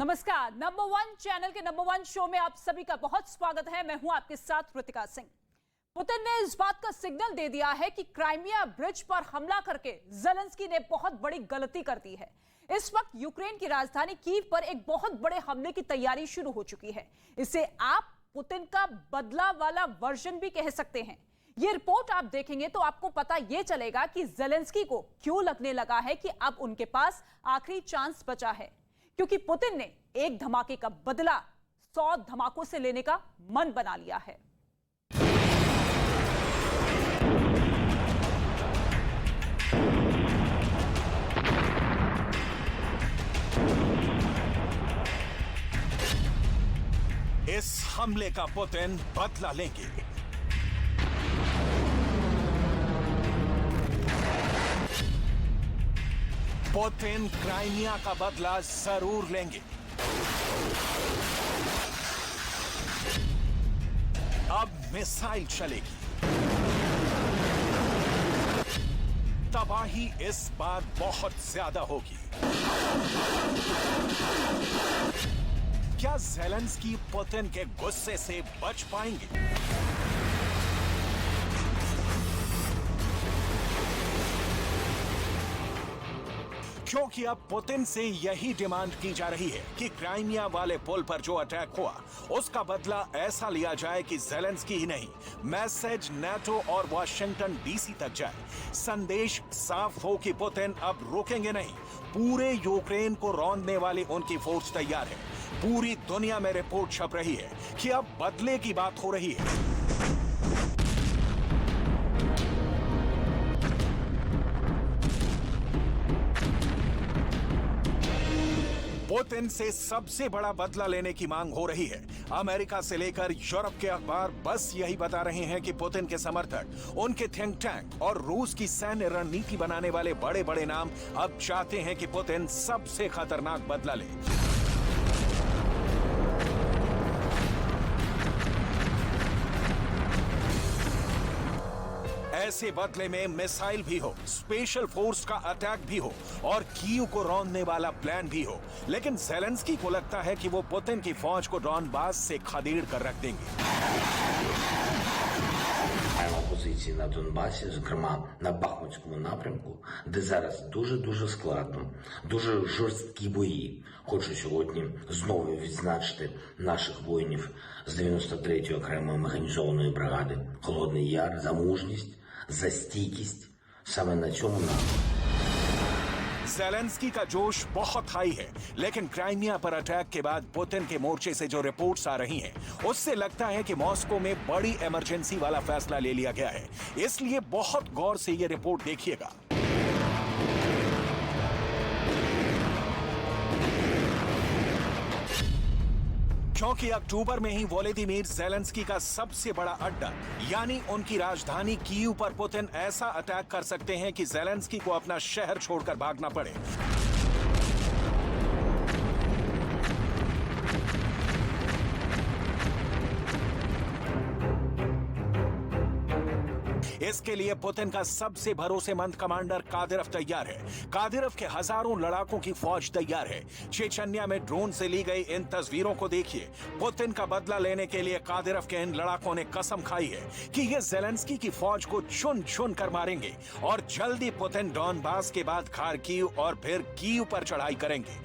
नमस्कार, number one channel के number one show में आप सभी का बहुत स्वागत है। मैं हूं आपके साथ ऋतिका सिंह। पुतिन ने इस बात का सिग्नल दे दिया है कि क्राइमिया ब्रिज पर हमला करके ज़ेलेंस्की ने बहुत बड़ी गलती कर दी है। इस वक्त यूक्रेन की राजधानी कीव पर एक बहुत बड़े हमले की तैयारी शुरू हो चुकी है। इसे आप पुतिन का बदला वाला वर्जन भी कह सकते हैं। ये रिपोर्ट आप देखेंगे तो आपको पता ये चलेगा कि ज़ेलेंस्की को क्यों लगने लगा है कि अब उनके पास आखिरी चांस बचा है, क्योंकि पुतिन ने एक धमाके का बदला 100 धमाकों से लेने का मन बना लिया है। इस हमले का पुतिन बदला लेंगे। पुतिन क्राइमिया का बदला जरूर लेंगे। अब मिसाइल चलेगी। तबाही इस बार बहुत ज्यादा होगी। क्या ज़ेलेंस्की पुतिन के गुस्से से बच पाएंगे? क्योंकि अब पुतिन से यही डिमांड की जा रही है कि क्राइमिया वाले पुल पर जो अटैक हुआ उसका बदला ऐसा लिया जाए कि ज़ेलेंस्की ही नहीं, मैसेज नाटो और वाशिंगटन डीसी तक जाए। संदेश साफ हो कि पुतिन अब रुकेंगे नहीं। पूरे यूक्रेन को रौंदने वाली उनकी फोर्स तैयार है। पूरी दुनिया में रिपोर्ट छप रही है कि अब बदले की बात हो रही है। पुतिन से सबसे बड़ा बदला लेने की मांग हो रही है। अमेरिका से लेकर यूरोप के अखबार बस यही बता रहे हैं कि पुतिन के समर्थक, उनके थिंक टैंक और रूस की सैन्य रणनीति बनाने वाले बड़े बड़े नाम अब चाहते हैं कि पुतिन सबसे खतरनाक बदला ले। ऐसे बदले में मिसाइल भी हो, स्पेशल फोर्स का अटैक भी हो और कीव को रौंदने वाला प्लान भी हो। लेकिन ज़ेलेंस्की को लगता है कि वो पुतिन की फौज को डॉनबास से खदेड़ कर रख देंगे। Позиції на Донбасі, зокрема на Бахмутському напрямку, де зараз дуже складно, дуже жорсткі бої. Хочу сьогодні знову відзначити наших воїнів з 93-ї окремої механізованої бригади. Холодний Яр за мужність, за стійкість саме на цьому напрямку. ज़ेलेंस्की का जोश बहुत हाई है, लेकिन क्राइमिया पर अटैक के बाद पुतिन के मोर्चे से जो रिपोर्ट्स आ रही हैं, उससे लगता है कि मॉस्को में बड़ी इमरजेंसी वाला फैसला ले लिया गया है। इसलिए बहुत गौर से ये रिपोर्ट देखिएगा। क्योंकि अक्टूबर में ही व्लादिमीर ज़ेलेंस्की का सबसे बड़ा अड्डा यानी उनकी राजधानी कीव पर पुतिन ऐसा अटैक कर सकते हैं कि ज़ेलेंस्की को अपना शहर छोड़कर भागना पड़े। इसके लिए पुतिन का सबसे भरोसेमंद कमांडर कादिरव तैयार है। कादिरव के हजारों लड़ाकों की फौज तैयार है। चेचन्या में ड्रोन से ली गई इन तस्वीरों को देखिए। पुतिन का बदला लेने के लिए कादिरव के इन लड़ाकों ने कसम खाई है कि ये ज़ेलेंस्की की फौज को चुन चुन कर मारेंगे और जल्दी पुतिन डॉनबास के बाद खार्किव और फिर कीव पर चढ़ाई करेंगे।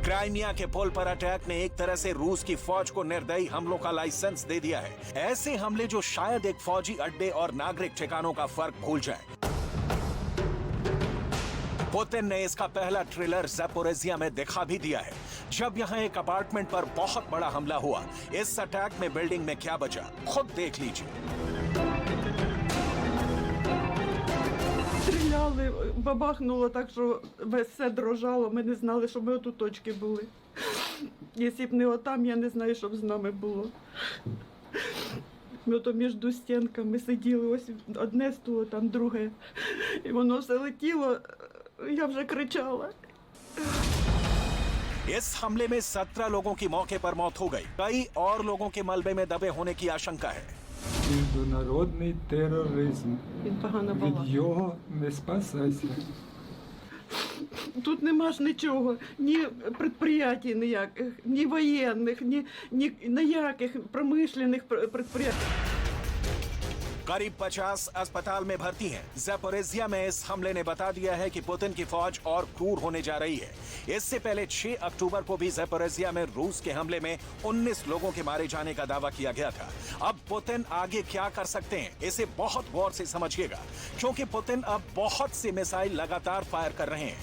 क्राइमिया के पुल पर अटैक ने एक तरह से रूस की फौज को निर्दयी हमलों का लाइसेंस दे दिया है। ऐसे हमले जो शायद एक फौजी अड्डे और नागरिक ठिकानों का फर्क भूल जाए। पुतिन ने इसका पहला ट्रेलर ज़ैपोरिज़िया में दिखा भी दिया है, जब यहां एक अपार्टमेंट पर बहुत बड़ा हमला हुआ। इस अटैक में बिल्डिंग में क्या बचा, खुद देख लीजिए। Стріляли, бабахнуло так, що весь все дрожало. Ми не знали, що ми оту точки були. Якщо б не отам, я не знаю, що б з нами було. Ми ото між стінками сиділи, ось одне стуло, там друге. І воно все летіло, я вже кричала. इस हमले में 17 लोगों की मौके पर मौत हो गई। कई और लोगों के मलबे में दबे होने की आशंका है। Міжнародний тероризм. Він погано Від балакав. його не спасайся. Тут нема ж нічого, ні предприятий ніяких, ні воєнних, ні ніяких промишлених предприятий. करीब 50 अस्पताल में भर्ती हैं। ज़ैपोरिज़िया में इस हमले ने बता दिया है कि पुतिन की फौज और क्रूर होने जा रही है। इससे पहले 6 अक्टूबर को भी ज़ैपोरिज़िया में रूस के हमले में 19 लोगों के मारे जाने का दावा किया गया था। अब पुतिन आगे क्या कर सकते हैं, इसे बहुत गौर से समझिएगा, क्योंकि पुतिन अब बहुत से मिसाइल लगातार फायर कर रहे हैं।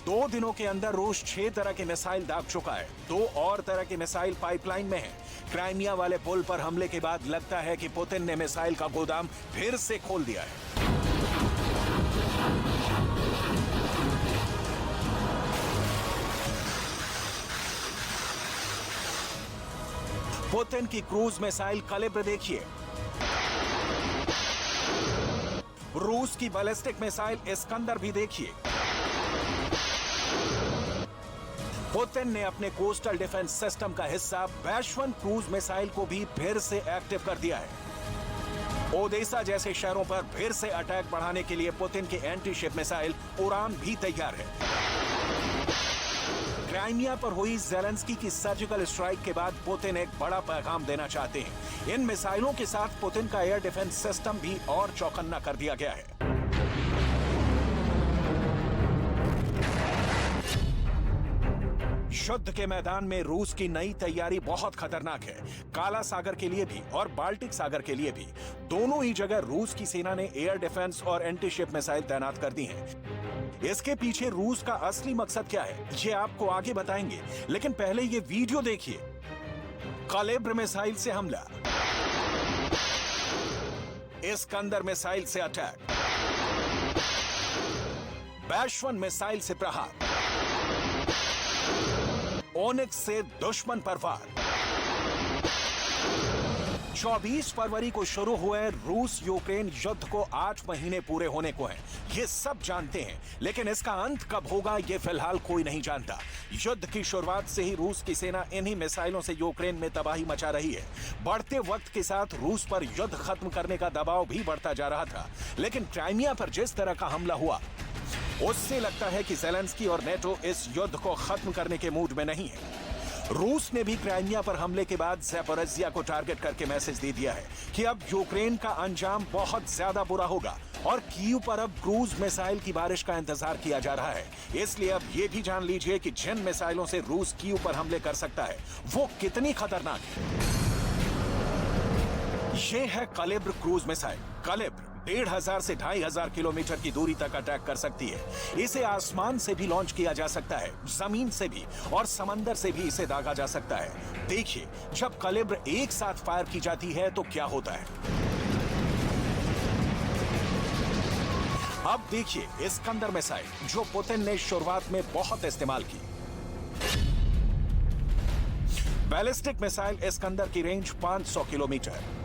2 दिनों के अंदर रूस 6 तरह के मिसाइल दाग चुका है। 2 और तरह के मिसाइल पाइपलाइन में हैं। क्राइमिया वाले पुल पर हमले के बाद लगता है कि पुतिन ने मिसाइल का गोदाम फिर से खोल दिया है। पुतिन की क्रूज मिसाइल कलिब्र देखिए। रूस की बैलिस्टिक मिसाइल इस्कंदर भी देखिए। पुतिन ने अपने कोस्टल डिफेंस सिस्टम का हिस्सा बैशवन क्रूज मिसाइल को भी फिर से एक्टिव कर दिया है। ओडेसा जैसे शहरों पर फिर से अटैक बढ़ाने के लिए पुतिन के एंटी शिप मिसाइल उड़ान भी तैयार है। क्राइमिया पर हुई ज़ेलेंस्की की सर्जिकल स्ट्राइक के बाद पुतिन एक बड़ा पैगाम देना चाहते हैं। इन मिसाइलों के साथ पुतिन का एयर डिफेंस सिस्टम भी और चौकन्ना कर दिया गया है। युद्ध के मैदान में रूस की नई तैयारी बहुत खतरनाक है। काला सागर के लिए भी और बाल्टिक सागर के लिए भी, दोनों ही जगह रूस की सेना ने एयर डिफेंस और एंटी शिप मिसाइल तैनात कर दी हैं। इसके पीछे रूस का असली मकसद क्या है, ये आपको आगे बताएंगे, लेकिन पहले ये वीडियो देखिए। कलिब्र मिसाइल से हमला, इस्कंदर मिसाइल से अटैक, बैशवन मिसाइल से प्रहार, ओनिक्स से दुश्मन पर वार। 24 फरवरी को शुरू हुए रूस यूक्रेन युद्ध को 8 महीने पूरे होने को हैं। ये सब जानते हैं, लेकिन इसका अंत कब होगा ये फिलहाल कोई नहीं जानता। युद्ध की शुरुआत से ही रूस की सेना इन्हीं मिसाइलों से यूक्रेन में तबाही मचा रही है। बढ़ते वक्त के साथ रूस पर युद्ध खत्म करने का दबाव भी बढ़ता जा रहा था, लेकिन क्राइमिया पर जिस तरह का हमला हुआ, उससे लगता है कि ज़ेलेंस्की और नेटो इस युद्ध को खत्म करने के मूड में नहीं है। रूस ने भी क्राइमिया पर हमले के बाद ज़ैपोरिज़िया को टारगेट करके मैसेज दे दिया है कि अब यूक्रेन का अंजाम बहुत ज्यादा बुरा होगा और कीव पर अब क्रूज मिसाइल की बारिश का इंतजार किया जा रहा है। इसलिए अब ये भी जान लीजिए कि जिन मिसाइलों से रूस कीव पर हमले कर सकता है वो कितनी खतरनाक है। ये है कलिब्र क्रूज मिसाइल। कलिब्र 1500 से 2500 किलोमीटर की दूरी तक अटैक कर सकती है। इसे आसमान से भी लॉन्च किया जा सकता है, जमीन से भी और समंदर से भी इसे दागा जा सकता है। देखिए, जब कलिब्र एक साथ फायर की जाती है तो क्या होता है। अब देखिए इस्कंदर मिसाइल, जो पुतिन ने शुरुआत में बहुत इस्तेमाल की। बैलिस्टिक मिसाइल इस्कंदर की रेंज 500 किलोमीटर।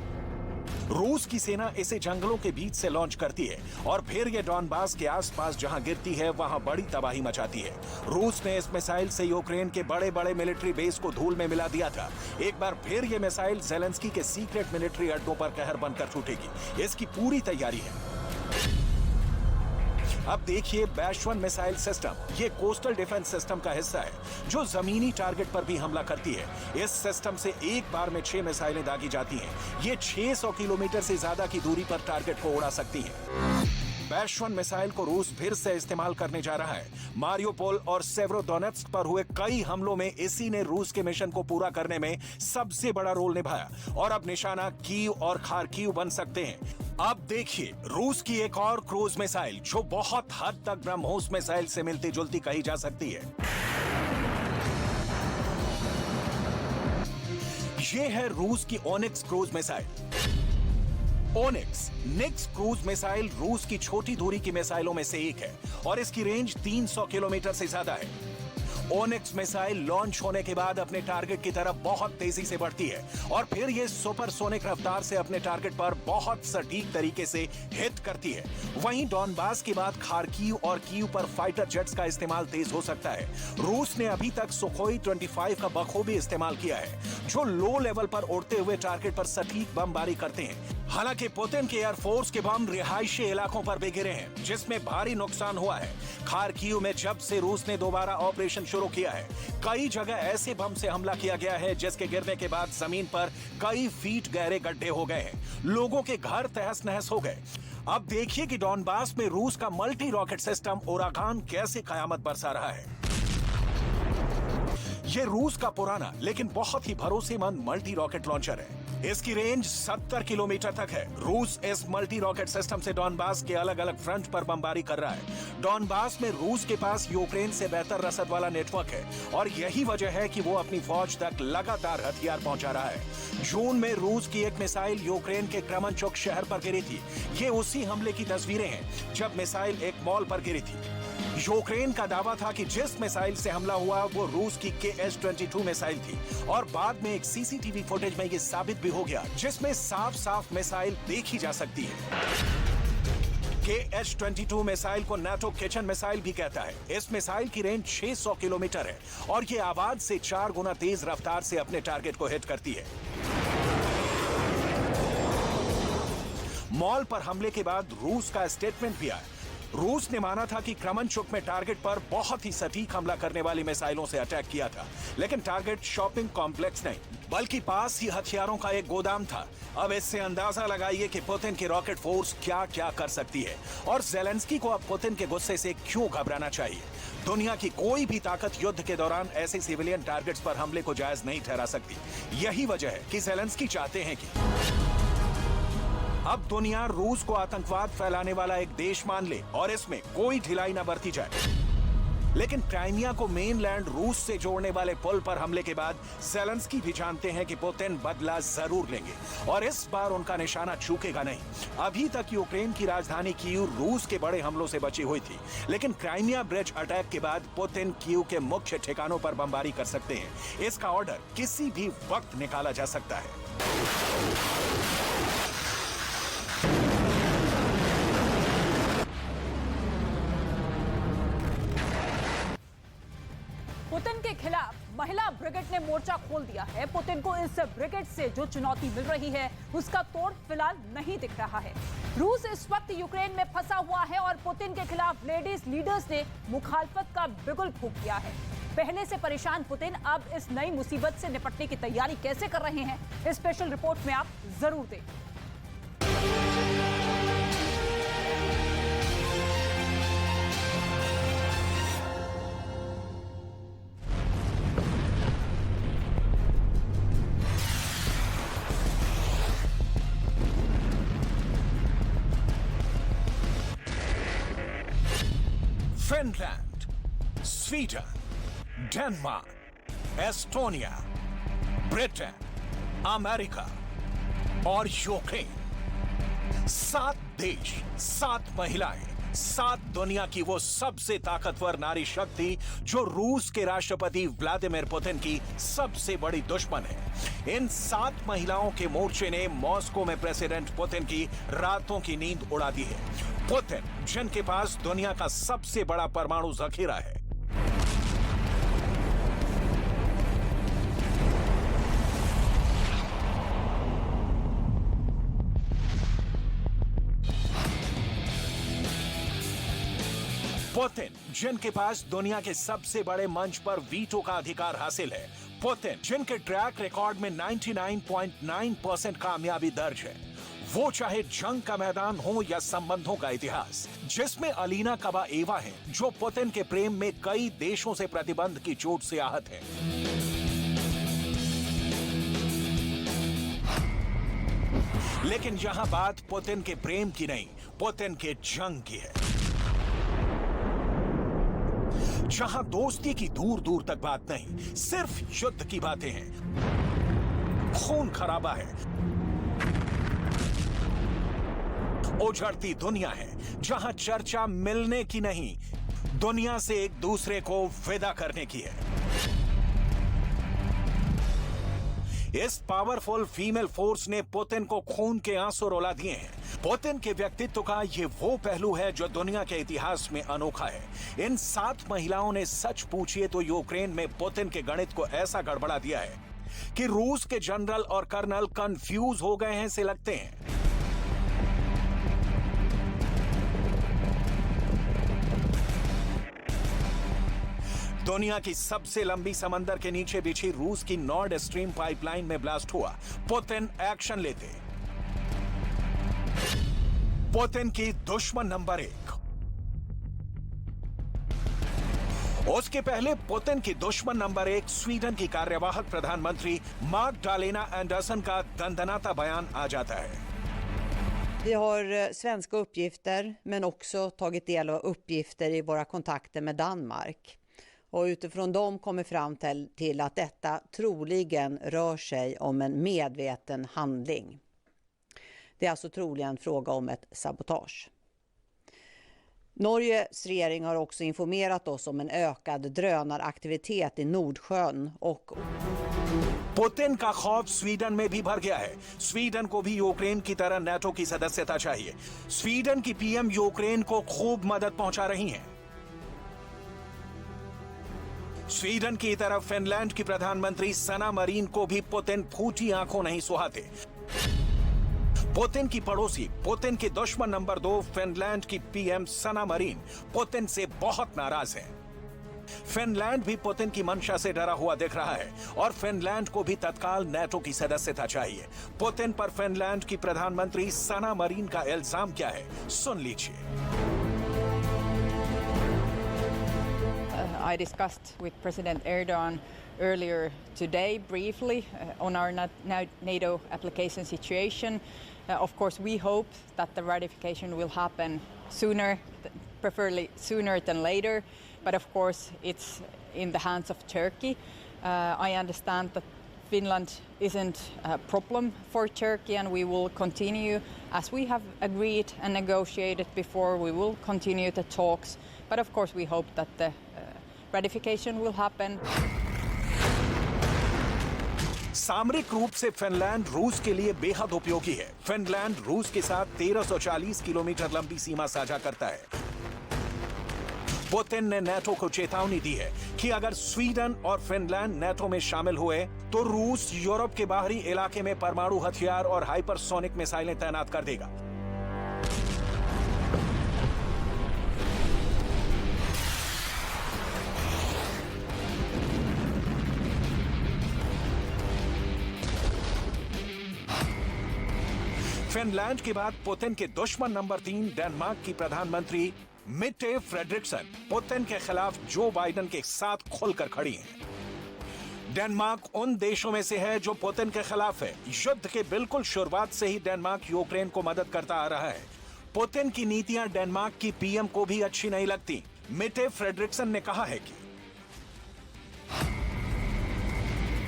रूस की सेना इसे जंगलों के बीच से लॉन्च करती है और फिर ये डॉनबास के आसपास जहां गिरती है वहां बड़ी तबाही मचाती है। रूस ने इस मिसाइल से यूक्रेन के बड़े बड़े मिलिट्री बेस को धूल में मिला दिया था। एक बार फिर ये मिसाइल ज़ेलेंस्की के सीक्रेट मिलिट्री अड्डों पर कहर बनकर छूटेगी। इसकी पूरी तैयारी है। अब देखिए बैशवन मिसाइल सिस्टम, ये कोस्टल डिफेंस सिस्टम का हिस्सा है जो जमीनी टारगेट पर भी हमला करती है। इस सिस्टम से एक बार में 6 मिसाइलें दागी जाती हैं। ये 600 किलोमीटर से ज्यादा की दूरी पर टारगेट को उड़ा सकती हैं। बैशवन मिसाइल को रूस फिर से इस्तेमाल करने जा रहा है। मारियोपोल और सेवरोडोनेत्स्क पर हुए कई हमलों में इसी ने रूस के मिशन को पूरा करने में सबसे बड़ा रोल निभाया और अब निशाना कीव और खार्किव बन सकते हैं। अब देखिए रूस की एक और क्रूज मिसाइल जो बहुत हद तक ब्रह्मोस मिसाइल से मिलती जुलती कही जा सकती है। ये है रूस की ओनिक्स क्रूज मिसाइल। ओनिक्स निक्स क्रूज मिसाइल रूस की छोटी दूरी की मिसाइलों में से एक है और इसकी रेंज 300 किलोमीटर से ज्यादा है। ओनिक्स मिसाइल लॉन्च होने के बाद अपने टारगेट की तरफ बहुत तेजी से बढ़ती है और फिर ये सुपरसोनिक रफ्तार से अपने टारगेट पर बहुत सटीक तरीके से हिट करती है। वहीं डॉनबास के बाद खार्किव और कीव पर फाइटर जेट्स का इस्तेमाल तेज हो सकता है। रूस ने अभी तक सुखोई 25 का बखूबी इस्तेमाल किया है, जो लो लेवल पर उड़ते हुए टारगेट पर सटीक बमबारी करते हैं। हालांकि पुतिन के एयरफोर्स के बम रिहायशी इलाकों पर भी गिरे हैं, जिसमें भारी नुकसान हुआ है। खार्किव में जब से रूस ने दोबारा ऑपरेशन शुरू किया है, कई जगह ऐसे बम से हमला किया गया है जिसके गिरने के बाद जमीन पर कई फीट गहरे गड्ढे हो गए हैं। लोगों के घर तहस नहस हो गए। अब देखिए कि डॉनबास में रूस का मल्टी रॉकेट सिस्टम उरागान कैसे कयामत बरसा रहा है। ये रूस का पुराना लेकिन बहुत ही भरोसेमंद मल्टी रॉकेट लॉन्चर है। इसकी रेंज 70 किलोमीटर तक है। रूस इस मल्टी रॉकेट सिस्टम से डॉनबास के अलग अलग फ्रंट पर बमबारी कर रहा है। डॉनबास में रूस के पास यूक्रेन से बेहतर रसद वाला नेटवर्क है और यही वजह है कि वो अपनी फौज तक लगातार हथियार पहुंचा रहा है। जून में रूस की एक मिसाइल यूक्रेन के क्रमनचुक शहर पर गिरी थी। ये उसी हमले की तस्वीरें हैं जब मिसाइल एक मॉल पर गिरी थी। यूक्रेन का दावा था कि जिस मिसाइल से हमला हुआ वो रूस की KH-22 मिसाइल थी और बाद में एक सीसीटीवी फुटेज में ये साबित भी हो गया, जिसमें साफ साफ मिसाइल देखी जा सकती है। KH-22 मिसाइल को नाटो किचन मिसाइल भी कहता है। इस मिसाइल की रेंज 600 किलोमीटर है और ये आवाज से 4 गुना तेज रफ्तार से अपने टारगेट को हिट करती है। मॉल पर हमले के बाद रूस का स्टेटमेंट भी आया। रूस ने माना था कि क्रमनचुक में टारगेट पर बहुत ही सटीक हमला करने वाली मिसाइलों से अटैक किया था, लेकिन टारगेट शॉपिंग कॉम्प्लेक्स नहीं बल्कि पास ही हथियारों का एक गोदाम था। अब इससे अंदाजा लगाइए कि पुतिन की रॉकेट फोर्स क्या क्या कर सकती है और ज़ेलेंस्की को अब पुतिन के गुस्से से क्यों घबराना चाहिए। दुनिया की कोई भी ताकत युद्ध के दौरान ऐसे सिविलियन टारगेट्स पर हमले को जायज नहीं ठहरा सकती। यही वजह है कि ज़ेलेंस्की चाहते हैं कि अब दुनिया रूस को आतंकवाद फैलाने वाला एक देश मान ले और इसमें कोई ढिलाई न बरती जाए। लेकिन क्राइमिया को मेनलैंड रूस से जोड़ने वाले पुल पर हमले के बाद ज़ेलेंस्की भी जानते हैं कि पुतिन बदला जरूर लेंगे और इस बार उनका निशाना चूकेगा नहीं। अभी तक यूक्रेन की राजधानी कीव रूस के बड़े हमलों से बची हुई थी, लेकिन क्राइमिया ब्रिज अटैक के बाद पुतिन कीव के मुख्य ठिकानों पर बमबारी कर सकते हैं। इसका ऑर्डर किसी भी वक्त निकाला जा सकता है। पुतिन के खिलाफ महिला ब्रिगेड ने मोर्चा खोल दिया है। पुतिन को इस ब्रिगेड से जो चुनौती मिल रही है उसका तोड़ फिलहाल नहीं दिख रहा है। रूस इस वक्त यूक्रेन में फंसा हुआ है और पुतिन के खिलाफ लेडीज लीडर्स ने मुखालफत का बिगुल फूंक दिया है। पहले से परेशान पुतिन अब इस नई मुसीबत से निपटने की तैयारी कैसे कर रहे हैं, इस स्पेशल रिपोर्ट में आप जरूर देखें। Finland, Sweden, Denmark, Estonia, Britain, America और यूक्रेन। 7 देश, 7 महिलाएं, 7 दुनिया की वो सबसे ताकतवर नारी शक्ति जो रूस के राष्ट्रपति व्लादिमीर पुतिन की सबसे बड़ी दुश्मन है। इन 7 महिलाओं के मोर्चे ने मॉस्को में प्रेसिडेंट पुतिन की रातों की नींद उड़ा दी है। पुतिन, जिनके पास दुनिया का सबसे बड़ा परमाणु जखीरा है, पुतिन, जिनके पास दुनिया के सबसे बड़े मंच पर वीटो का अधिकार हासिल है, पुतिन, जिनके ट्रैक रिकॉर्ड में 99.9% कामयाबी दर्ज है, वो चाहे जंग का मैदान हो या संबंधों का इतिहास, जिसमें अलीना कबाएवा हैं, जो पुतिन के प्रेम में कई देशों से प्रतिबंध की चोट से आहत हैं। लेकिन यहां बात पुतिन के प्रेम की नहीं, पुतिन के जंग की है, जहां दोस्ती की दूर दूर तक बात नहीं, सिर्फ युद्ध की बातें हैं। खून खराबा है, उजड़ती दुनिया है, जहां चर्चा मिलने की नहीं, दुनिया से एक दूसरे को विदा करने की है। इस पावरफुल फीमेल फोर्स ने पुतिन को खून के आंसू रुला दिए हैं। पुतिन के व्यक्तित्व का ये वो पहलू है जो दुनिया के इतिहास में अनोखा है। इन 7 महिलाओं ने सच पूछिए तो यूक्रेन में पुतिन के गणित को ऐसा गड़बड़ा दिया है कि रूस के जनरल और कर्नल कंफ्यूज हो गए हैं से लगते हैं। दुनिया की सबसे लंबी समंदर के नीचे बिछी रूस की नॉर्ड स्ट्रीम पाइपलाइन में ब्लास्ट हुआ। पुतिन एक्शन लेते। पुतिन की दुश्मन नंबर 1। उसके पहले पुतिन की दुश्मन नंबर 1 स्वीडन की कार्यवाहक प्रधानमंत्री माग्डालेना एंडरसन का दंदनाता बयान आ जाता है। Vi har svenska uppgifter men också tagit del av uppgifter i våra kontakter med Danmark. Och utifrån dem kommer fram till att detta troligen rör sig om en medveten handling. Det är alltså troligen fråga om ett sabotage. Norges regering har också informerat oss om en ökad drönaraktivitet i Nordsjön och Putin का खौफ Sweden में भी भर गया है। Sweden को भी Ukraine की तरह नाटो की सदस्यता चाहिए। स्वीडन की पीएम यूक्रेन को खूब मदद पहुंचा रही हैं। स्वीडन की तरफ फिनलैंड की प्रधानमंत्री सना मरीन को भी पुतिन फूटी आंखों नहीं सुहाते। पुतिन की पड़ोसी, पुतिन की दुश्मन नंबर 2 फिनलैंड की पीएम सना मरीन पुतिन से बहुत नाराज है। फिनलैंड भी पुतिन की मंशा से डरा हुआ दिख रहा है और फिनलैंड को भी तत्काल नाटो की सदस्यता चाहिए। पुतिन पर फिनलैंड की प्रधानमंत्री सना मरीन का इल्जाम क्या है, सुन लीजिए। I discussed with President Erdogan earlier today briefly on our NATO application situation. Of course, we hope that the ratification will happen sooner, preferably sooner than later. But of course, it's in the hands of Turkey. I understand that Finland isn't a problem for Turkey, and we will continue, as we have agreed and negotiated before, we will continue the talks. But of course, we hope that the ratification will happen. सामरिक रूप से Finland रूस के लिए बेहद उपयोगी है। Finland रूस के साथ 1340 किलोमीटर लंबी सीमा साझा करता है। पुतिन ने नाटो को चेतावनी दी है कि अगर स्वीडन और फिनलैंड नाटो में शामिल हुए तो रूस यूरोप के बाहरी इलाके में परमाणु हथियार और हाइपरसोनिक मिसाइलें तैनात कर देगा। फिनलैंड के बाद पुतिन के दुश्मन नंबर 3 डेनमार्क की प्रधानमंत्री मिट्टे फ्रेडरिक्सन पुतिन के खिलाफ जो बाइडेन के साथ खुलकर खड़ी हैं। डेनमार्क उन देशों में से है जो पुतिन के खिलाफ है। युद्ध के बिल्कुल शुरुआत से ही डेनमार्क यूक्रेन को मदद करता आ रहा है। पुतिन की नीतियां डेनमार्क की पीएम को भी अच्छी नहीं लगती। मिट्टे फ्रेडरिक्सन ने कहा है कि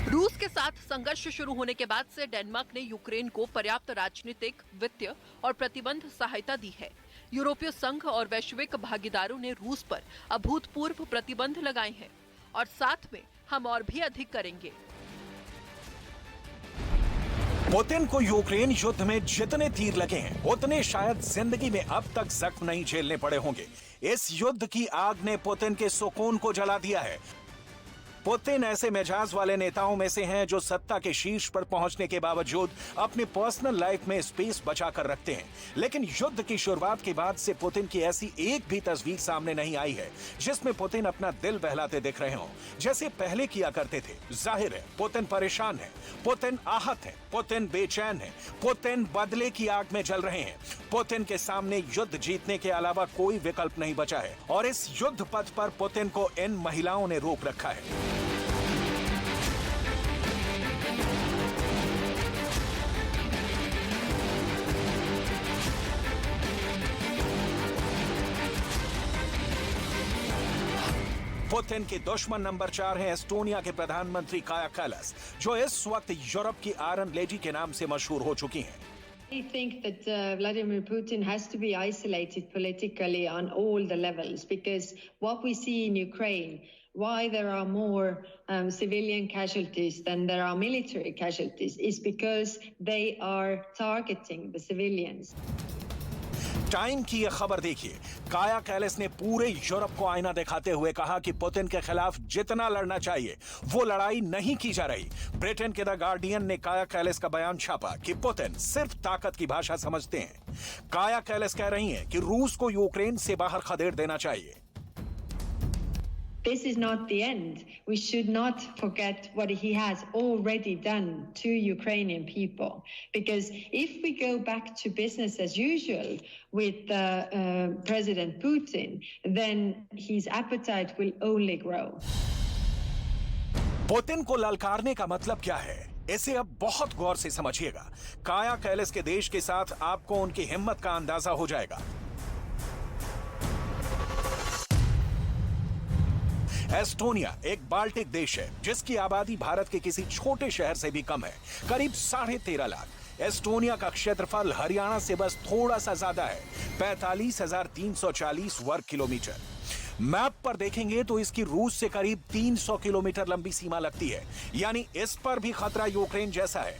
रूस के साथ संघर्ष शुरू होने के बाद से डेनमार्क ने यूक्रेन को पर्याप्त राजनीतिक, वित्तीय और प्रतिबंध सहायता दी है। यूरोपीय संघ और वैश्विक भागीदारों ने रूस पर अभूतपूर्व प्रतिबंध लगाए हैं और साथ में हम और भी अधिक करेंगे। पुतिन को यूक्रेन युद्ध में जितने तीर लगे हैं उतने शायद जिंदगी में अब तक जख्म नहीं झेलने पड़े होंगे। इस युद्ध की आग ने पुतिन के सुकून को जला दिया है। पुतिन ऐसे मिजाज वाले नेताओं में से हैं जो सत्ता के शीर्ष पर पहुंचने के बावजूद अपने पर्सनल लाइफ में स्पेस बचा कर रखते हैं। लेकिन युद्ध की शुरुआत के बाद से पुतिन की ऐसी एक भी तस्वीर सामने नहीं आई है जिसमें पुतिन अपना दिल बहलाते दिख रहे हों, जैसे पहले किया करते थे। जाहिर है पुतिन परेशान है, पुतिन आहत है, पुतिन बेचैन है, पुतिन बदले की आग में जल रहे हैं। पुतिन के सामने युद्ध जीतने के अलावा कोई विकल्प नहीं बचा है और इस युद्ध पथ पर पुतिन को इन महिलाओं ने रोक रखा है। पुतिन के दुश्मन नंबर 4 हैं एस्टोनिया के प्रधानमंत्री काया कालास, जो इस वक्त यूरोप की आयरन लेडी के नाम से मशहूर हो चुकी हैं। I think that Vladimir Putin has to be isolated politically on all the levels, because what we see in Ukraine, why there are more civilian casualties than there are military casualties, is because they are targeting the civilians. Time की यह खबर देखिए। काया Kallis ने पूरे Europe को आईना दिखाते हुए कहा कि पुतिन के खिलाफ जितना लड़ना चाहिए वो लड़ाई नहीं की जा रही। ब्रिटेन के द गार्डियन ने काया कैलिस का बयान छापा कि पुतिन सिर्फ ताकत की भाषा समझते हैं। काया कैलिस कह रही हैं कि रूस को यूक्रेन से बाहर खदेड़ देना चाहिए। This is not the end. We should not forget what he has already done to Ukrainian people. Because if we go back to business as usual with President Putin, then his appetite will only grow. Putin को ललकारने का मतलब क्या है, इसे अब बहुत गौर से समझिएगा। काया कैलिस के देश के साथ आपको उनकी हिम्मत का अंदाजा हो जाएगा। एस्टोनिया एक बाल्टिक देश है जिसकी आबादी भारत के किसी छोटे शहर से भी कम है, करीब 13.5 लाख। एस्टोनिया का क्षेत्रफल हरियाणा से बस थोड़ा सा ज्यादा है, 45,340 वर्ग किलोमीटर। मैप पर देखेंगे तो इसकी रूस से करीब 300 किलोमीटर लंबी सीमा लगती है, यानी इस पर भी खतरा यूक्रेन जैसा है।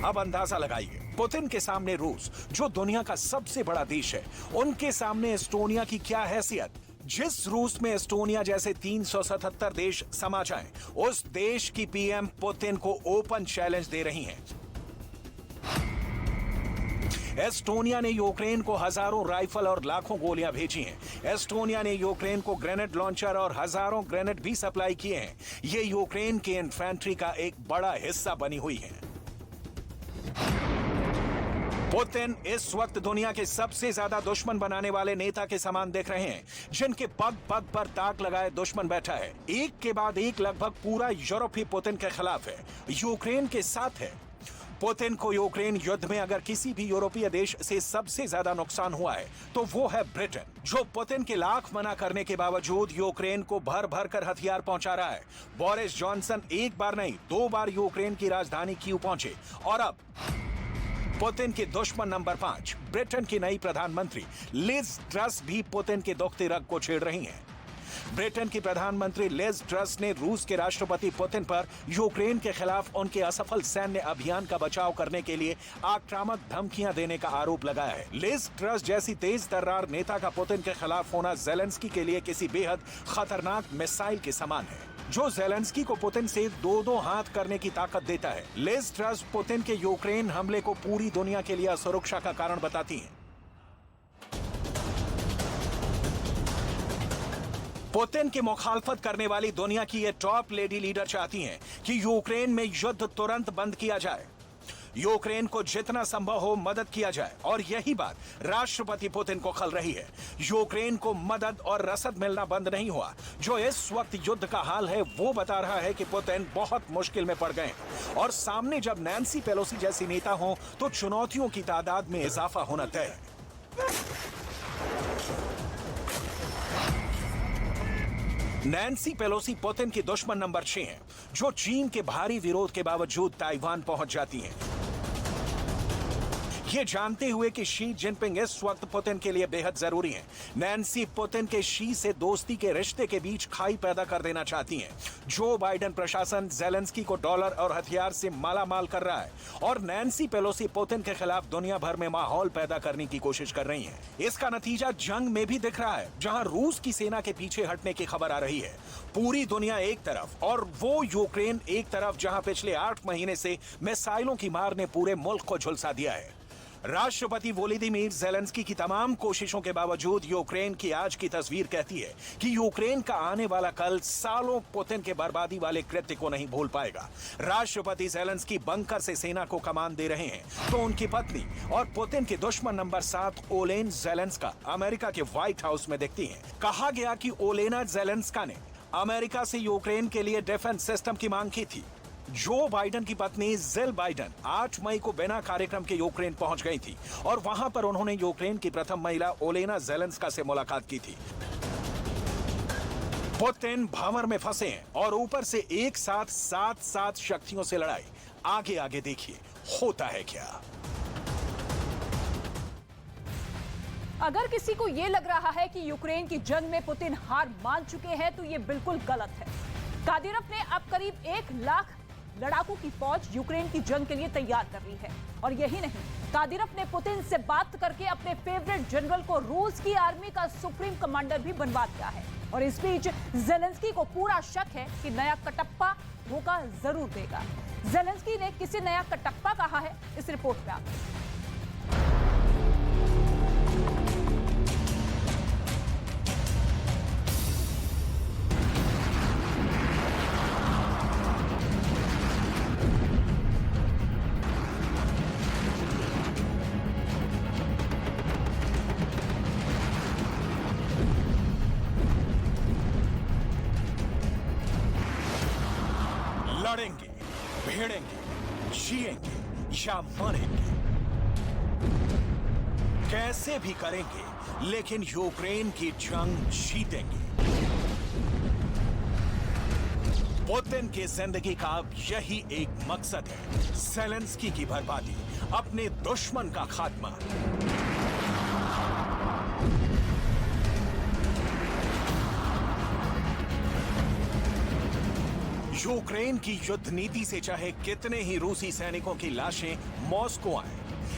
अब अंदाजा लगाइए, पुतिन के सामने रूस, जो दुनिया का सबसे बड़ा देश है, उनके सामने एस्टोनिया की क्या हैसियत। जिस रूस में एस्टोनिया जैसे 377 देश समा जाएं, उस देश की पीएम पुतिन को ओपन चैलेंज दे रही हैं। एस्टोनिया ने यूक्रेन को हजारों राइफल और लाखों गोलियां भेजी हैं। एस्टोनिया ने यूक्रेन को ग्रेनेड लॉन्चर और हजारों ग्रेनेड भी सप्लाई किए हैं। ये यूक्रेन के इन्फेंट्री का एक बड़ा हिस्सा बनी हुई है। पुतिन इस वक्त दुनिया के सबसे ज्यादा दुश्मन बनाने वाले नेता के समान दिख रहे हैं, जिनके पग पग पर ताक लगाए दुश्मन बैठा है। एक के बाद एक लगभग पूरा यूरोप ही पुतिन के खिलाफ है, यूक्रेन के साथ है। पुतिन को यूक्रेन युद्ध में अगर किसी भी यूरोपीय देश से सबसे ज्यादा नुकसान हुआ है तो वो है ब्रिटेन, जो पुतिन के लाख मना करने के बावजूद यूक्रेन को भर भर कर हथियार पहुंचा रहा है। बोरिस जॉनसन एक बार नहीं 2 बार यूक्रेन की राजधानी कीव पहुंचे, और अब पुतिन के दुश्मन नंबर 5 ब्रिटेन की नई प्रधानमंत्री लिज ट्रस भी पुतिन के दुखते रग को छेड़ रही हैं। ब्रिटेन की प्रधानमंत्री लिज ट्रस ने रूस के राष्ट्रपति पुतिन पर यूक्रेन के खिलाफ उनके असफल सैन्य अभियान का बचाव करने के लिए आक्रामक धमकियां देने का आरोप लगाया है। लिज ट्रस जैसी तेज तर्रार नेता का पुतिन के खिलाफ होना जेलेंस्की के लिए किसी बेहद खतरनाक मिसाइल के समान है, जो जेलेंस्की को पुतिन से 2-2 हाथ करने की ताकत देता है। लिज ट्रस पुतिन के यूक्रेन हमले को पूरी दुनिया के लिए असुरक्षा का कारण बताती हैं। पुतिन की मुखालफत करने वाली दुनिया की ये टॉप लेडी लीडर चाहती हैं कि यूक्रेन में युद्ध तुरंत बंद किया जाए, यूक्रेन को जितना संभव हो मदद किया जाए, और यही बात राष्ट्रपति पुतिन को खल रही है। यूक्रेन को मदद और रसद मिलना बंद नहीं हुआ। जो इस वक्त युद्ध का हाल है वो बता रहा है कि पुतिन बहुत मुश्किल में पड़ गए, और सामने जब नैन्सी पेलोसी जैसी नेता हो तो चुनौतियों की तादाद में इजाफा होना तय है। नैन्सी पेलोसी पुतिन की दुश्मन नंबर 6 हैं, जो चीन के भारी विरोध के बावजूद ताइवान पहुंच जाती हैं। ये जानते हुए कि शी जिनपिंग इस वक्त पुतिन के लिए बेहद जरूरी हैं, नैन्सी पुतिन के शी से दोस्ती के रिश्ते के बीच खाई पैदा कर देना चाहती हैं। जो बाइडेन प्रशासन जेलेंस्की को डॉलर और हथियार से मालामाल कर रहा है, और नैन्सी पेलोसी पुतिन के खिलाफ दुनिया भर में माहौल पैदा करने की कोशिश कर रही हैं। इसका नतीजा जंग में भी दिख रहा है, जहां रूस की सेना के पीछे हटने की खबर आ रही है। पूरी दुनिया एक तरफ और वो यूक्रेन एक तरफ, जहां पिछले 8 महीने से मिसाइलों की मार ने पूरे मुल्क को झुलसा दिया है। राष्ट्रपति वोलोदिमीर जेलेंस्की की तमाम कोशिशों के बावजूद यूक्रेन की आज की तस्वीर कहती है कि यूक्रेन का आने वाला कल सालों पुतिन के बर्बादी वाले कृत्य को नहीं भूल पाएगा। राष्ट्रपति जेलेंस्की बंकर से सेना को कमान दे रहे हैं, तो उनकी पत्नी और पुतिन के दुश्मन नंबर 7 ओलेना जेलेंस्का अमेरिका के व्हाइट हाउस में दिखती हैं। कहा गया कि ओलेना जेलेंस्का ने अमेरिका से यूक्रेन के लिए डिफेंस सिस्टम की मांग की थी। जो बाइडेन की पत्नी जिल बाइडेन 8 मई को बिना कार्यक्रम के यूक्रेन पहुंच गई थी, और वहां पर उन्होंने यूक्रेन की प्रथम महिला ओलेना जेलेंस्का से मुलाकात की थी। पुतिन भंवर में फंसे हैं और ऊपर से एक साथ 7 शक्तियों से लड़ाई। आगे आगे देखिए होता है क्या। अगर किसी को यह लग रहा है कि यूक्रेन की जंग में पुतिन हार मान चुके हैं तो यह बिल्कुल गलत है। कादिरोव ने अब करीब 1 लाख लड़ाकू की फौज यूक्रेन की जंग के लिए तैयार कर ली है। और यही नहीं, कादिरोव ने पुतिन से बात करके अपने फेवरेट जनरल को रूस की आर्मी का सुप्रीम कमांडर भी बनवा दिया है। और इस बीच जेलेंस्की को पूरा शक है कि नया कटप्पा धोखा जरूर देगा। जेलेंस्की ने किसे नया कटप्पा कहा है, इस रिपोर्ट में आप लड़ेंगे, भिड़ेंगे, जिएंगे या मरेंगे, कैसे भी करेंगे लेकिन यूक्रेन की जंग जीतेंगे। पुतिन की जिंदगी का अब यही एक मकसद है, जेलेंस्की की बर्बादी, अपने दुश्मन का खात्मा। यूक्रेन की युद्ध नीति से चाहे कितने ही रूसी सैनिकों की लाशें मॉस्को आए,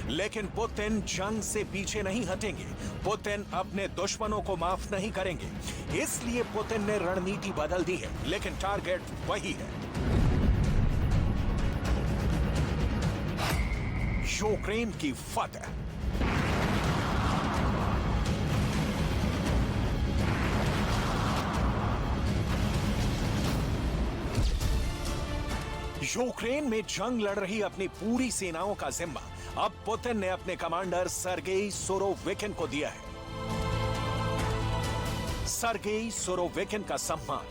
लेकिन पुतिन जंग से पीछे नहीं हटेंगे। पुतिन अपने दुश्मनों को माफ नहीं करेंगे। इसलिए पुतिन ने रणनीति बदल दी है, लेकिन टारगेट वही है, यूक्रेन की फतह। यूक्रेन में जंग लड़ रही अपनी पूरी सेनाओं का जिम्मा अब पुतिन ने अपने कमांडर सर्गेई सुरोविकिन को दिया है। सर्गेई सुरोविकिन का सम्मान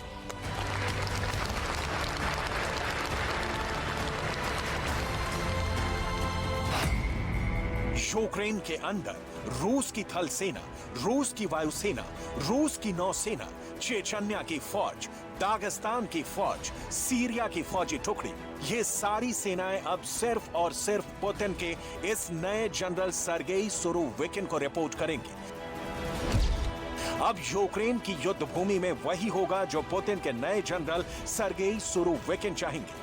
यूक्रेन के अंदर रूस की थल सेना, रूस की वायुसेना, रूस की नौसेना, चेचन्या की फौज, दागिस्तान की फौज, सीरिया की फौजी टुकड़ी, ये सारी सेनाएं अब सिर्फ और सिर्फ पुतिन के इस नए जनरल सर्गेई सुरोविकिन को रिपोर्ट करेंगी। अब यूक्रेन की युद्ध भूमि में वही होगा जो पुतिन के नए जनरल सर्गेई सुरोविकिन चाहेंगे।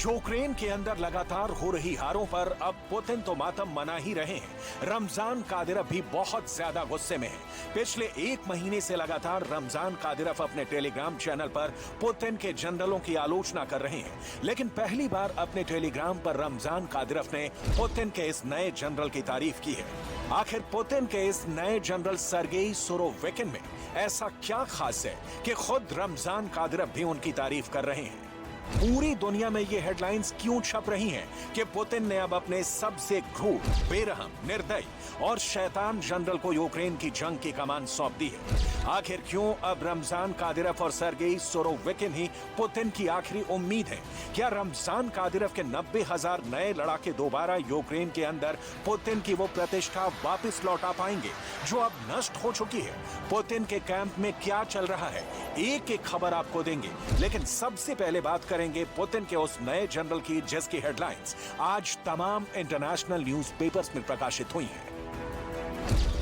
यूक्रेन के अंदर लगातार हो रही हारों पर अब पुतिन तो मातम मना ही रहे हैं। रमजान कादिरोव भी बहुत ज्यादा गुस्से में है। पिछले 1 महीने से लगातार रमजान कादिरोव अपने टेलीग्राम चैनल पर पुतिन के जनरलों की आलोचना कर रहे हैं, लेकिन पहली बार अपने टेलीग्राम पर रमजान कादिरोव ने पुतिन के इस नए जनरल की तारीफ की है। आखिर पुतिन के इस नए जनरल सर्गेई सुरोविकिन में ऐसा क्या खास है कि खुद रमजान कादिरोव भी उनकी तारीफ कर रहे हैं। पूरी दुनिया में ये हेडलाइंस क्यों छप रही हैं कि पुतिन ने अब अपने सबसे क्रूर, बेरहम, निर्दयी और शैतान जनरल को यूक्रेन की जंग की कमान सौंप दी है। आखिर क्यों अब रमजान कादिरोव और सर्गेई सुरोविकिन ही पुतिन की आखिरी उम्मीद है? क्या रमजान कादिरोव के 90,000 नए लड़ाके दोबारा यूक्रेन के अंदर पुतिन की वो प्रतिष्ठा वापस लौटा पाएंगे जो अब नष्ट हो चुकी है? पुतिन के कैंप में क्या चल रहा है, एक एक खबर आपको देंगे, लेकिन सबसे पहले बात करेंगे पुतिन के उस नए जनरल की जिसकी हेडलाइंस आज तमाम इंटरनेशनल न्यूज़पेपर्स में प्रकाशित हुई हैं।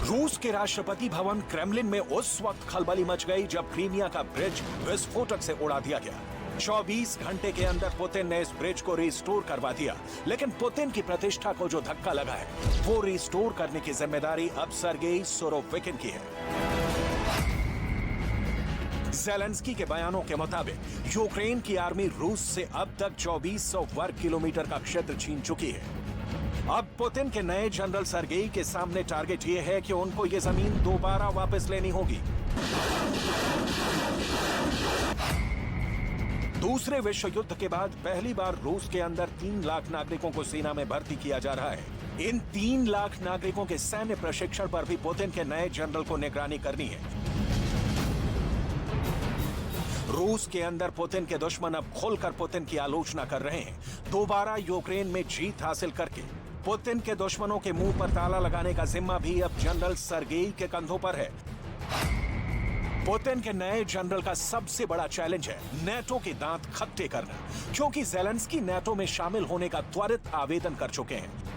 रूस के राष्ट्रपति भवन क्रेमलिन में उस वक्त खलबली मच गई जब क्रीमिया का ब्रिज विस्फोटक से उड़ा दिया गया। 24 घंटे के अंदर पुतिन ने इस ब्रिज को रिस्टोर करवा दिया, लेकिन पुतिन की प्रतिष्ठा को जो धक्का लगा है वो रिस्टोर करने की जिम्मेदारी अब सर्गेई सुरोविकिन की है। जेलेंस्की के बयानों के मुताबिक यूक्रेन की आर्मी रूस से अब तक 2400 वर्ग किलोमीटर का क्षेत्र छीन चुकी है। अब पुतिन के नए जनरल सर्गेई के सामने टारगेट ये है कि उनको ये जमीन दोबारा वापस लेनी होगी। दूसरे विश्व युद्ध के बाद पहली बार रूस के अंदर 3 लाख नागरिकों को सेना में भर्ती किया जा रहा है। इन 3 लाख नागरिकों के सैन्य प्रशिक्षण पर भी पुतिन के नए जनरल को निगरानी करनी है। रूस के अंदर पुतिन के दुश्मन अब खुलकर पुतिन की आलोचना कर रहे हैं। दोबारा यूक्रेन में जीत हासिल करके पुतिन के दुश्मनों के मुंह पर ताला लगाने का जिम्मा भी अब जनरल सर्गेई के कंधों पर है। पुतिन के नए जनरल का सबसे बड़ा चैलेंज है नेटो के दांत खट्टे करना, क्योंकि ज़ेलेंस्की नेटो में शामिल होने का त्वरित आवेदन कर चुके हैं।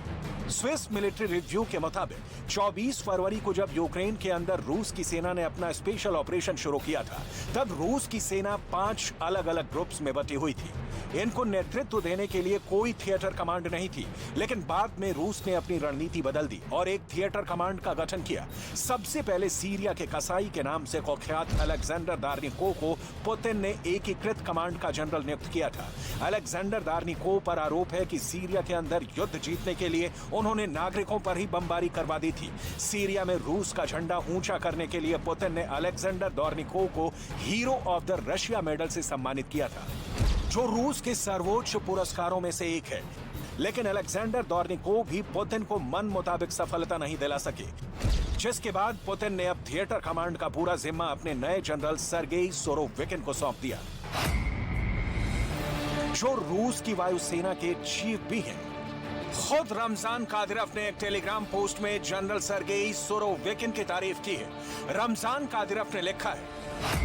स्विस मिलिट्री रिव्यू के मुताबिक 24 फरवरी को जब यूक्रेन के अंदर रूस की सेना ने अपना स्पेशल ऑपरेशन शुरू किया था, तब रूस की सेना 5 अलग अलग ग्रुप्स में बटी हुई थी। इनको नेतृत्व देने के लिए कोई थिएटर कमांड नहीं थी, लेकिन बाद में रूस ने अपनी रणनीति बदल दी और एक थिएटर कमांड का गठन किया। सबसे पहले सीरिया के कसाई के नाम से कुख्यात अलेक्जेंडर दार्निकोव को पुतिन ने एकीकृत कमांड का जनरल नियुक्त किया था। अलेक्जेंडर दार्निकोव पर आरोप है कि सीरिया के अंदर युद्ध जीतने के लिए उन्होंने नागरिकों पर ही बमबारी करवा दी थी। सीरिया में रूस का झंडा ऊंचा करने के लिए पुतिन ने अलेक्जेंडर दार्निकोव को hero of the Russia medal से सम्मानित किया था, जो रूस के सर्वोच्च पुरस्कारों में से एक है। लेकिन अलेक्जेंडर दार्निकोव भी पुतिन को मन मुताबिक सफलता नहीं दिला सके, जिसके बाद पुतिन ने अब थिएटर कमांड का पूरा जिम्मा अपने नए जनरल सर्गेई सोरोविकिन को सौंप दिया, जो रूस की वायुसेना के चीफ भी हैं। खुद रमजान कादिरोव ने एक टेलीग्राम पोस्ट में जनरल सर्गेई सोरोविकिन की तारीफ की है। रमजान कादिरोव ने लिखा है,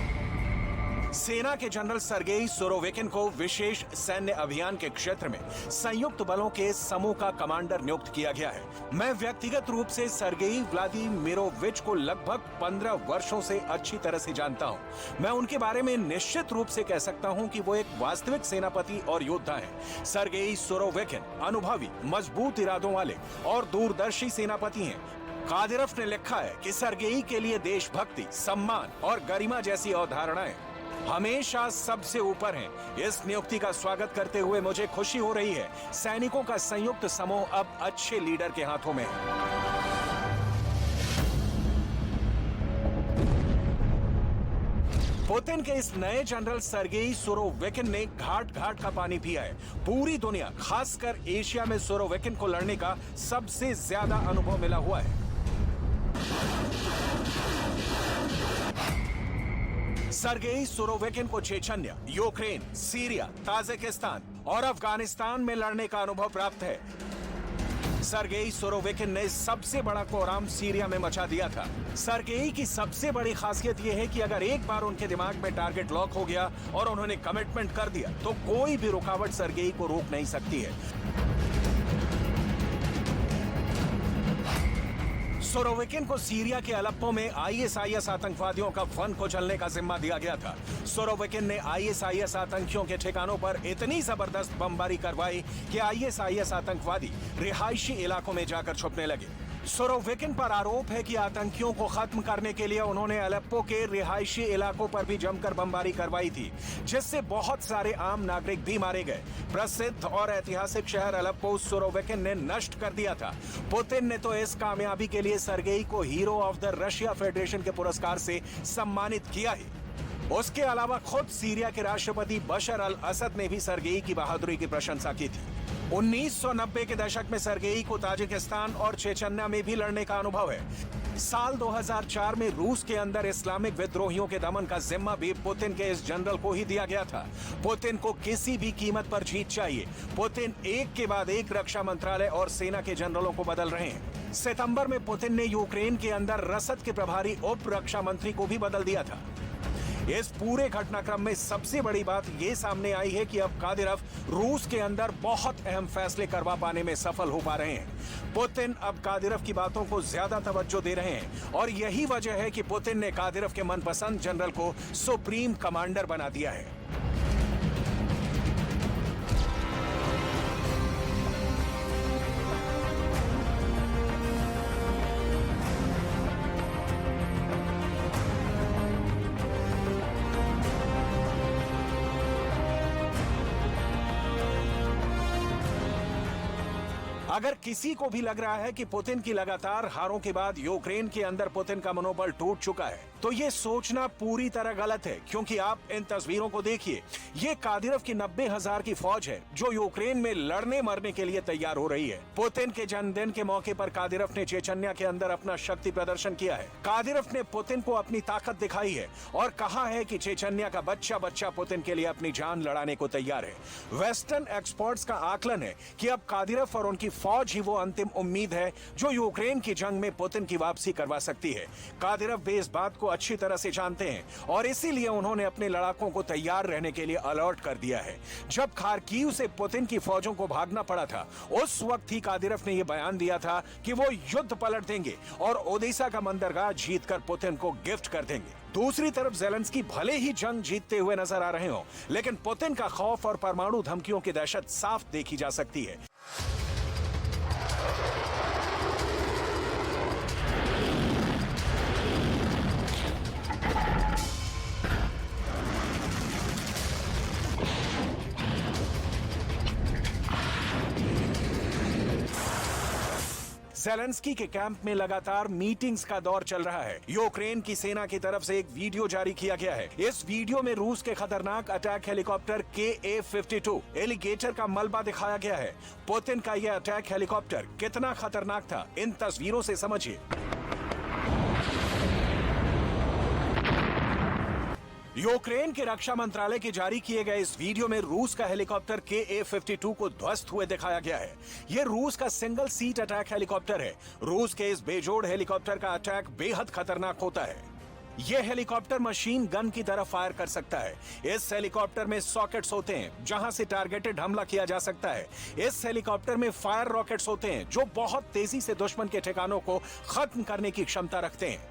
सेना के जनरल सर्गेई सोरोविकिन को विशेष सैन्य अभियान के क्षेत्र में संयुक्त बलों के समूह का कमांडर नियुक्त किया गया है। मैं व्यक्तिगत रूप से सर्गेई व्लादिमीरोविच को लगभग 15 वर्षों से अच्छी तरह से जानता हूं। मैं उनके बारे में निश्चित रूप से कह सकता हूं कि वो एक वास्तविक सेनापति और योद्धा हैं। सर्गेई सोरोविकिन अनुभवी, मजबूत इरादों वाले और दूरदर्शी सेनापति हैं। कादिरोव ने लिखा है कि सर्गेई के लिए देशभक्ति, सम्मान और गरिमा जैसी अवधारणाएं हमेशा सबसे ऊपर हैं। इस नियुक्ति का स्वागत करते हुए मुझे खुशी हो रही है। सैनिकों का संयुक्त समूह अब अच्छे लीडर के हाथों में है। पुतिन के इस नए जनरल सर्गेई सोरोविकिन ने घाट घाट का पानी पिया है। पूरी दुनिया, खासकर एशिया में सोरोविकिन को लड़ने का सबसे ज्यादा अनुभव मिला हुआ है। सर्गेई सोरोविकिन को चेचन्या, यूक्रेन, सीरिया, ताजिकिस्तान और अफगानिस्तान में लड़ने का अनुभव प्राप्त है। सर्गेई सोरोविकिन ने सबसे बड़ा कोहराम सीरिया में मचा दिया था। सर्गेई की सबसे बड़ी खासियत यह है कि अगर एक बार उनके दिमाग में टारगेट लॉक हो गया और उन्होंने कमिटमेंट कर दिया, तो कोई भी रुकावट सर्गेई को रोक नहीं सकती है। सोरोविकिन को सीरिया के अलेप्पो में आईएसआईएस आतंकवादियों का फन को चलने का जिम्मा दिया गया था। सोरोविकिन ने आईएसआईएस आतंकियों के ठिकानों पर इतनी जबरदस्त बमबारी करवाई कि आईएसआईएस आतंकवादी रिहायशी इलाकों में जाकर छुपने लगे। सोरोविकिन पर आरोप है कि आतंकियों को खत्म करने के लिए उन्होंने अलेप्पो के रिहायशी इलाकों पर भी जमकर बमबारी करवाई थी, जिससे बहुत सारे आम नागरिक भी मारे गए। प्रसिद्ध और ऐतिहासिक शहर अलेप्पो सोरोविकिन ने नष्ट कर दिया था। पुतिन ने तो इस कामयाबी के लिए सर्गेई को hero of the Russia federation के पुरस्कार से सम्मानित किया है। उसके अलावा खुद सीरिया के राष्ट्रपति बशर अल असद ने भी सर्गेई की बहादुरी की प्रशंसा की थी। 1990 के दशक में सर्गेई को ताजिकिस्तान और चेचन्या में भी लड़ने का अनुभव है। साल 2004 में रूस के अंदर इस्लामिक विद्रोहियों के दमन का जिम्मा भी पुतिन के इस जनरल को ही दिया गया था। पुतिन को किसी भी कीमत पर जीत चाहिए। पुतिन एक के बाद एक रक्षा मंत्रालय और सेना के जनरलों को बदल रहे हैं। सितंबर में पुतिन ने यूक्रेन के अंदर रसद के प्रभारी उप रक्षा मंत्री को भी बदल दिया था। इस पूरे घटनाक्रम में सबसे बड़ी बात यह सामने आई है कि अब कादिरोव रूस के अंदर बहुत अहम फैसले करवा पाने में सफल हो पा रहे हैं। पुतिन अब कादिरोव की बातों को ज्यादा तवज्जो दे रहे हैं और यही वजह है कि पुतिन ने कादिरोव के मनपसंद जनरल को सुप्रीम कमांडर बना दिया है। अगर किसी को भी लग रहा है कि पुतिन की लगातार हारों के बाद यूक्रेन के अंदर पुतिन का मनोबल टूट चुका है, तो ये सोचना पूरी तरह गलत है, क्योंकि आप इन तस्वीरों को देखिए। ये कादिरोव की 90,000 की फौज है जो यूक्रेन में लड़ने मरने के लिए तैयार हो रही है। पुतिन के जन्मदिन के मौके पर कादिरोव ने चेचन्या के अंदर अपना शक्ति प्रदर्शन किया है। कादिरोव ने पुतिन को अपनी ताकत दिखाई है और कहा है कि चेचन्या का बच्चा बच्चा पुतिन के लिए अपनी जान लड़ाने को तैयार है। वेस्टर्न एक्सपर्ट्स का आकलन है कि अब कादिरोव और उनकी फौज ही वो अंतिम उम्मीद है जो यूक्रेन की जंग में पुतिन की वापसी करवा सकती है। कादिरोव भी इस बात को अच्छी तरह से जानते हैं और इसीलिए उन्होंने अपने लड़ाकों को तैयार रहने के लिए अलर्ट कर दिया है। जब खार्किव से पुतिन की फौजों को भागना पड़ा था, उस वक्त ही कादिरोव ने यह बयान दिया था कि वो युद्ध पलट देंगे और ओडेसा का बंदरगाह जीतकर पुतिन को गिफ्ट कर देंगे। दूसरी तरफ ज़ेलेंस्की भले ही जंग जीतते हुए नजर आ रहे हो, लेकिन पुतिन का खौफ और परमाणु धमकियों की दहशत साफ देखी जा सकती है। ज़ेलेंस्की के कैंप में लगातार मीटिंग्स का दौर चल रहा है। यूक्रेन की सेना की तरफ से एक वीडियो जारी किया गया है। इस वीडियो में रूस के खतरनाक अटैक हेलीकॉप्टर KA-52 एलिगेटर का मलबा दिखाया गया है। पुतिन का यह अटैक हेलीकॉप्टर कितना खतरनाक था, इन तस्वीरों से समझिए। यूक्रेन के रक्षा मंत्रालय के जारी किए गए इस वीडियो में रूस का हेलीकॉप्टर KA-52 को ध्वस्त हुए दिखाया गया है। यह रूस का सिंगल सीट अटैक हेलीकॉप्टर है। रूस के इस बेजोड़ हेलीकॉप्टर का अटैक बेहद खतरनाक होता है। यह हेलीकॉप्टर मशीन गन की तरह फायर कर सकता है। इस हेलीकॉप्टर में सॉकेट्स होते हैं जहां से टारगेटेड हमला किया जा सकता है। इस हेलीकॉप्टर में फायर रॉकेट्स होते हैं जो बहुत तेजी से दुश्मन के ठिकानों को खत्म करने की क्षमता रखते हैं।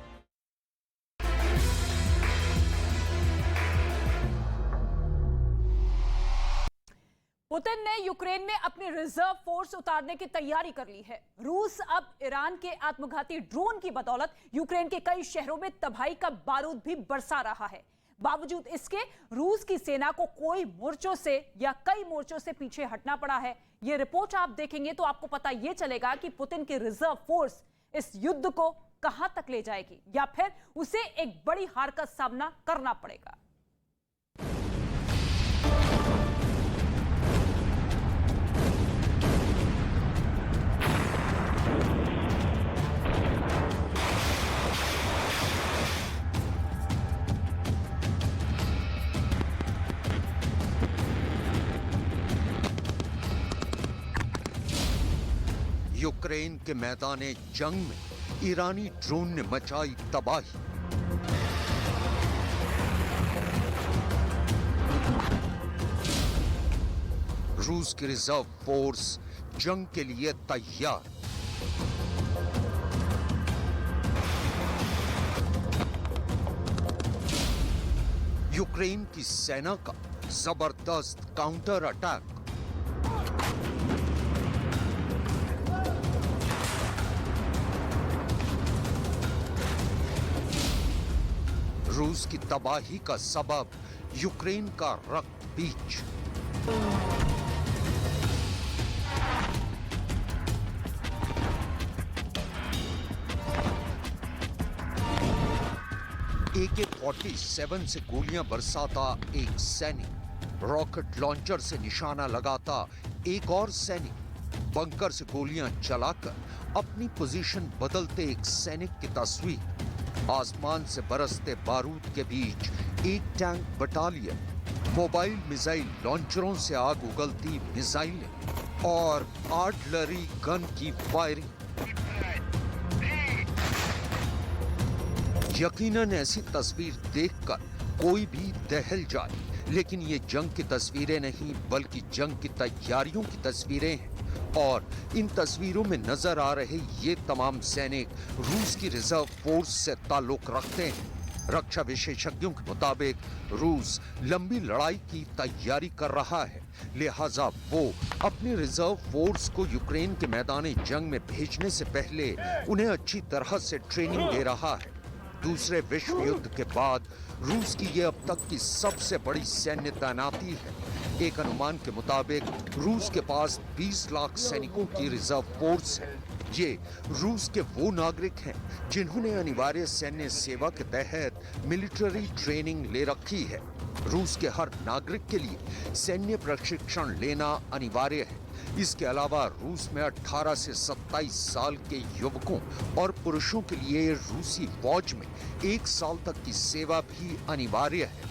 पुतिन ने यूक्रेन में अपनी रिजर्व फोर्स उतारने की तैयारी कर ली है। रूस अब ईरान के आत्मघाती ड्रोन की बदौलत यूक्रेन के कई शहरों में तबाही का बारूद भी बरसा रहा है। बावजूद इसके रूस की सेना को कई मोर्चों से पीछे हटना पड़ा है। यह रिपोर्ट आप देखेंगे तो आपको पता यह चलेगा कि पुतिन की रिजर्व फोर्स इस युद्ध को कहां तक ले जाएगी या फिर उसे एक बड़ी हार का सामना करना पड़ेगा। यूक्रेन के मैदाने जंग में ईरानी ड्रोन ने मचाई तबाही। रूस की रिजर्व फोर्स जंग के लिए तैयार। यूक्रेन की सेना का जबरदस्त काउंटर अटैक। रूस की तबाही का सबब यूक्रेन का रक्त बीज। AK-47 से गोलियां बरसाता एक सैनिक, रॉकेट लॉन्चर से निशाना लगाता एक और सैनिक, बंकर से गोलियां चलाकर अपनी पोजीशन बदलते एक सैनिक की तस्वीर, आसमान से बरसते बारूद के बीच एक टैंक बटालियन, मोबाइल मिसाइल लॉन्चरों से आग उगलती मिसाइलें और आर्टिलरी गन की फायरिंग। यकीनन ऐसी तस्वीर देखकर कोई भी दहल जाए, लेकिन ये जंग की तस्वीरें नहीं बल्कि जंग की तैयारियों की तस्वीरें हैं। और इन तस्वीरों में नजर आ रहे ये तमाम सैनिक रूस की रिजर्व फोर्स से ताल्लुक रखते हैं। रक्षा विशेषज्ञों के मुताबिक रूस लंबी लड़ाई की तैयारी कर रहा है, लिहाजा वो अपनी रिजर्व फोर्स को यूक्रेन के मैदानी जंग में भेजने से पहले उन्हें अच्छी तरह से ट्रेनिंग दे रहा है। दूसरे विश्व युद्ध के बाद रूस की ये अब तक की सबसे बड़ी सैन्य तैनाती है। एक अनुमान के मुताबिक रूस के पास 20 लाख सैनिकों की रिजर्व फोर्स है। ये रूस के वो नागरिक हैं जिन्होंने अनिवार्य सैन्य सेवा के तहत मिलिट्री ट्रेनिंग ले रखी है। रूस के हर नागरिक के लिए सैन्य प्रशिक्षण लेना अनिवार्य है। इसके अलावा रूस में 18 से 27 साल के युवकों और पुरुषों के लिए रूसी फौज में 1 साल तक की सेवा भी अनिवार्य है।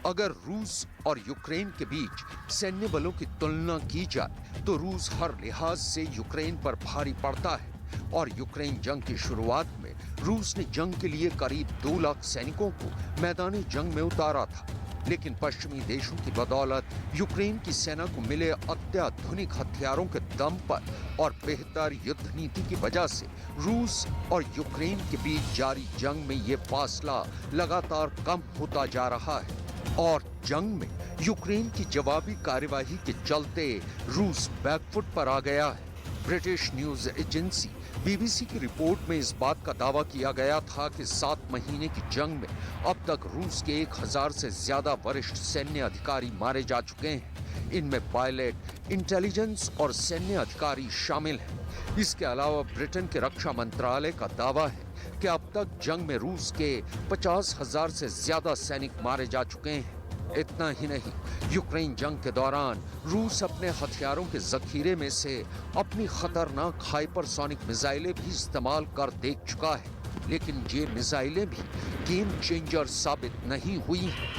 अगर रूस और यूक्रेन के बीच सैन्य बलों की तुलना की जाए तो रूस हर लिहाज से यूक्रेन पर भारी पड़ता है और यूक्रेन जंग की शुरुआत में रूस ने जंग के लिए करीब 2 लाख सैनिकों को मैदानी जंग में उतारा था। लेकिन पश्चिमी देशों की बदौलत यूक्रेन की सेना को मिले अत्याधुनिक हथियारों के दम पर और बेहतर युद्ध नीति की वजह से रूस और यूक्रेन के बीच जारी जंग में ये फासला लगातार कम होता जा रहा है और जंग में यूक्रेन की जवाबी कार्यवाही के चलते रूस बैकफुट पर आ गया है। ब्रिटिश न्यूज एजेंसी बीबीसी की रिपोर्ट में इस बात का दावा किया गया था कि 7 महीने की जंग में अब तक रूस के 1000 से ज्यादा वरिष्ठ सैन्य अधिकारी मारे जा चुके हैं। इनमें पायलट, इंटेलिजेंस और सैन्य अधिकारी शामिल हैं। इसके अलावा ब्रिटेन के रक्षा मंत्रालय का दावा है कि अब तक जंग में रूस के 50,000 से ज्यादा सैनिक मारे जा चुके हैं। इतना ही नहीं, यूक्रेन जंग के दौरान रूस अपने हथियारों के जखीरे में से अपनी खतरनाक हाइपरसोनिक मिसाइलें भी इस्तेमाल कर देख चुका है। लेकिन ये मिसाइलें भी गेम चेंजर साबित नहीं हुई हैं।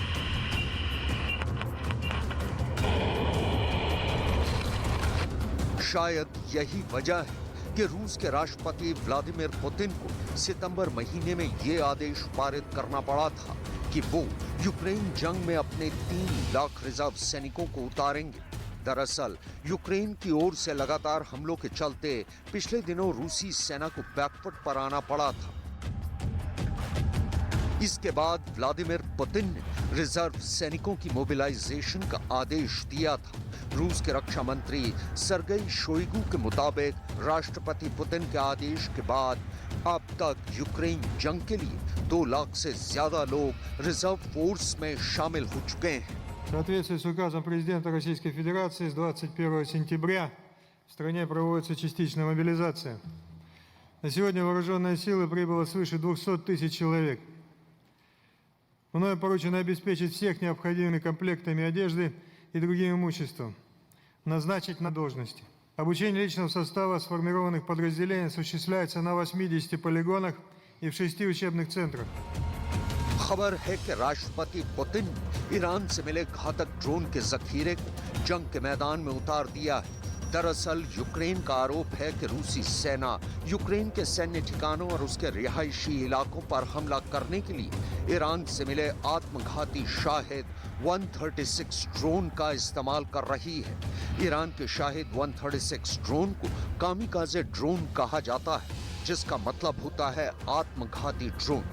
शायद यही वजह है कि रूस के राष्ट्रपति व्लादिमीर पुतिन को सितंबर महीने में ये आदेश पारित करना पड़ा था कि वो यूक्रेन जंग में अपने 3 लाख रिजर्व सैनिकों को उतारेंगे। दरअसल यूक्रेन की ओर से लगातार हमलों के चलते पिछले दिनों रूसी सेना को बैकफुट पर आना पड़ा था। इसके बाद व्लादिमीर पुतिन ने रिजर्व सैनिकों की मोबिलाइजेशन का आदेश दिया था। रूस के रक्षा मंत्री सर्गेई शोइगु के मुताबिक राष्ट्रपति पुतिन के आदेश के बाद अब तक यूक्रेन जंग के लिए 2 लाख से ज्यादा लोग रिजर्व फोर्स में शामिल हो चुके हैं। В соответствии с указом президента Российской Федерации с 21 сентября в стране проводится частичная мобилизация. На сегодня в вооруженные силы прибыло свыше 200 тысяч человек. Мною поручено обеспечить всех необходимыми комплектами одежды и другим имуществом, назначить на должности. Обучение личного состава сформированных подразделений осуществляется на 80 полигонах и в 6 учебных центрах. खबर है कि राष्ट्रपति पुतिन ने ईरान से मिले घातक ड्रोन के जखीरे को जंग के मैदान में उतार दिया है। दरअसल यूक्रेन का आरोप है कि रूसी सेना यूक्रेन के सैन्य ठिकानों और उसके रिहायशी इलाकों पर हमला करने के लिए ईरान से मिले आत्मघाती शाहिद 136 ड्रोन का इस्तेमाल कर रही है। ईरान के शाहिद 136 ड्रोन को कामिकाज़े ड्रोन कहा जाता है, जिसका मतलब होता है आत्मघाती drone.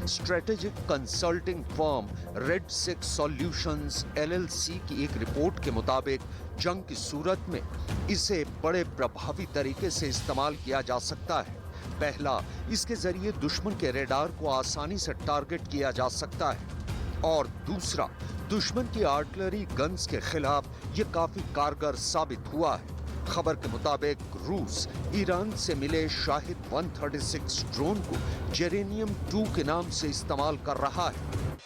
Strategic consulting firm red 6 solutions LLC की एक रिपोर्ट के मुताबिक जंग की सूरत में इसे बड़े प्रभावी तरीके से इस्तेमाल किया जा सकता है। पहला, इसके जरिए दुश्मन के रेडार को आसानी से टारगेट किया जा सकता है और दूसरा, दुश्मन की आर्टिलरी गन्स के खिलाफ ये काफी कारगर साबित हुआ है। खबर के मुताबिक रूस ईरान से मिले शाहिद 136 ड्रोन को जेरेनियम 2 के नाम से इस्तेमाल कर रहा है।